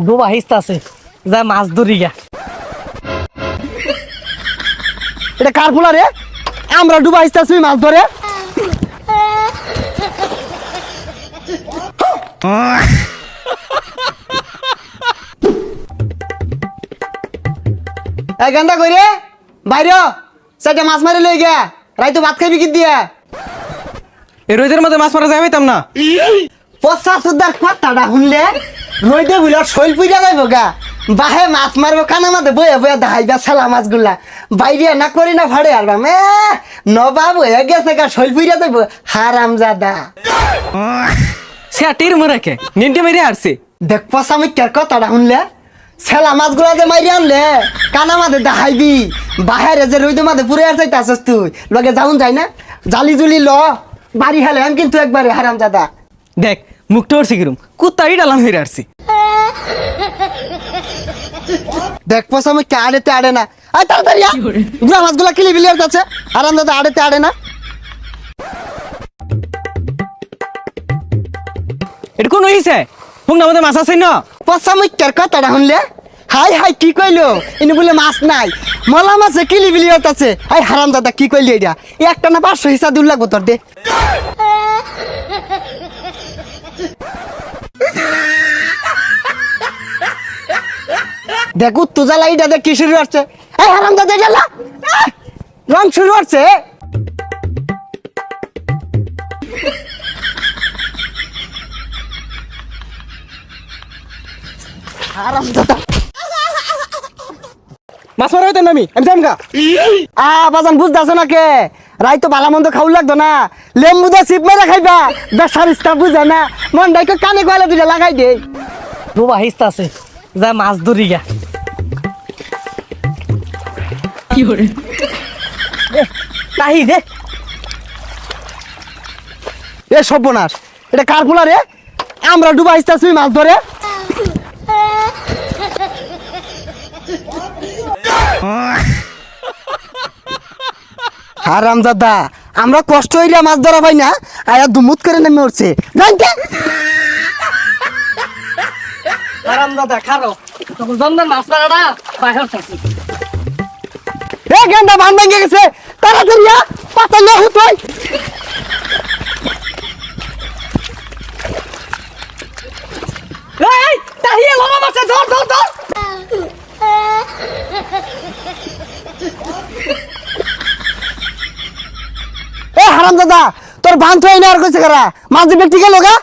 ডুবা হিস্তা আছে যা মাছ ধরি গা। এটা কার ফুলা রে? আমরা ডুবা হিস্তা আছি মাছ ধরে। এই গান্দা কই রে? বাইরে সেটা মাছ মারি লই গিয়া রাই তো ভাত খাইবি কি দিয়া? এই রোদের মধ্যে মাছ মারা যাই পাইতাম না। পচা সুদার কথাটা শুনলে রইদে বুলার শৈল পুইরা যাইব গা। বাহে মাছ মারবো কানা মাঝে বয়ে বয়ে দেখাইবা ছেলা মাছগুলা বাইরে না করি না ভাড়ে আরবা মে নবাব হয়ে গেছে গা শৈল পুইরা যাইব হারামজাদা। সে তীর মরাকে নিন্টি মেরে আসছে। দেখ পচা মিথ্যার কথাটা শুনলে ছেলা মাছগুলা যে মাইরে আনলে কানা মাঝে দেখাইবি বাহিরে যে রইদে মাঝে পুরে আর চাইতাছিস তুই লগে যাউন যাই না জালি জুলি ল বাড়ি হেলে আমি কিন্তু একবারে হারামজাদা। দেখ মুখটা ওর শিখিরুম কুত্তাই ডালান হয়ে আসছে। দেখ পচা মিথ্যা আড়েতে আড়ে না। আয় তাড়াতাড়ি গুলা মাছগুলা কিলি বিলিয়ার যাচ্ছে হারামজাদা আড়েতে আড়ে না। এটা কোন হইছে? পুংনা মধ্যে মাছ আছে না? পচা মিথ্যার কথাটা শুনলে হাই হাই কি কইলো ইনি বলে মাছ নাই মলা মাছে কিলি বিলিয়ার আছে। আই হারামজাদা কি কইলি এটা একটা না 500 হিসাব দূর লাগবো তোর দে। দেখো তুজা লাইটা দেখ কি শুরু হচ্ছে। এই হারামজাদা গেলা রং শুরু হচ্ছে। হারামজাদা মাছ মারা হইতাম না আমি যাম গা। বাজান বুঝতেছো না কে রাই তো ভালো মন্দ খাওয়া লাগতো না লেম্বু দা চিপ মেরে খাইবা বেসার ইস্তা বুঝে না মন ডাইকে কানে গলা দুটা লাগাই দে। ডুবা হিস্তা আছে যা মাছ ধরি গা। তাহি দে এ সর্বনাশ এটা কার ফুলা রে? আমরা ডুবা আসতেছি মাছ ধরে। হারামজাদা আমরা কষ্ট হইরা মাছ ধরা পাই না আয়া দুমুত করে নেমে উঠছে জানতে। হারামজাদা খারো তখন জমদার মাছ মারাটা বাইরে থাকি। এ গেন্দা বান ভেঙে গেছে তাড়াতাড়ি পাতা না হতোই। এই তাহিয়া লমা মাছে ধর ধর ধর। এ হারামজাদা তোর বান তো এনে আর কইছে কারা মাছ ব্যক্তি গেল গা।